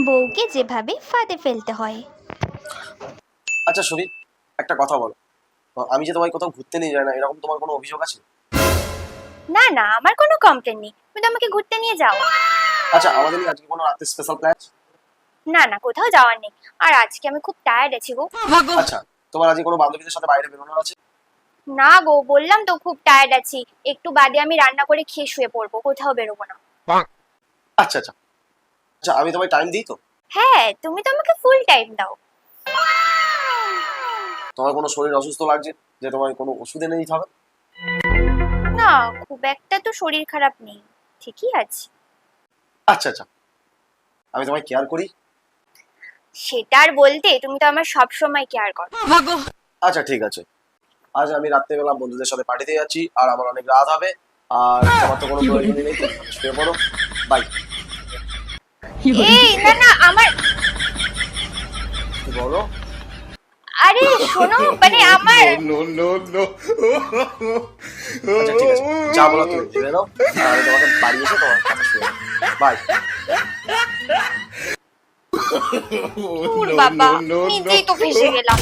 বউকে যেভাবে ফাঁদে ফেলতে হয়। আচ্ছা সুমি, একটা কথা বলো, আমি যে তোমায় কোথাও ঘুরতে নিয়ে যাই না, এরকম তোমার কোনো অভিযোগ আছে? না না, আমার কোনো কমপ্লেন নেই, তুমি তো আমাকে ঘুরতে নিয়ে যাও। আচ্ছা, আমাদের নিয়ে আজকে কোনো রাতে স্পেশাল প্ল্যান? না না, কোথাও যাওয়ার নেই। আর আজকে আমি খুব টায়ার্ড আছি গো। আচ্ছা, তোমার আজকে কোনো বান্ধবীদের সাথে বাইরে বেরোনোর আছে? না গো, বললাম তো খুব টায়ার্ড আছি, একটু বাদে আমি রান্না করে খেয়ে শুয়ে পড়বো, কোথাও বেরোবো না। আচ্ছা আচ্ছা আচ্ছা, আমি তোমায় টাইম দিই তো? হ্যাঁ, তুমি তো আমাকে ফুল টাইম দাও। তোমার কোনো শরীর অসুস্থ লাগছে যে তোমায় কোনো ওষুধ এনে দিতে হবে? না, খুব একটা তো শরীর খারাপ নেই, ঠিকই আছে। আচ্ছা আচ্ছা, আমি তোমায় কেয়ার করি। সেটা আর বলতে, তুমি তো আমার সব সময় কেয়ার করো। আচ্ছা ঠিক আছে, আজ আমি রাত্রেবেলা বন্ধুদের সাথে পার্টিতে যাচ্ছি, আর আমার অনেক রাত হবে। আর তোমার তো কোনো প্রয়োজনই নেই, তুমি শুয়ে পড়ো। বাই। এই না না, আমার কি বলো? আরে শোনো, মানে আমার No, no, no. আচ্ছা ঠিক আছে, যা বলো তুমি ভেবে নাও, আর আমি তোমাকে বাড়ি এসে তোমার কাছে শুয়ে বাই। ধুর বাবা, নিজেই তো ফেসে গেলাম।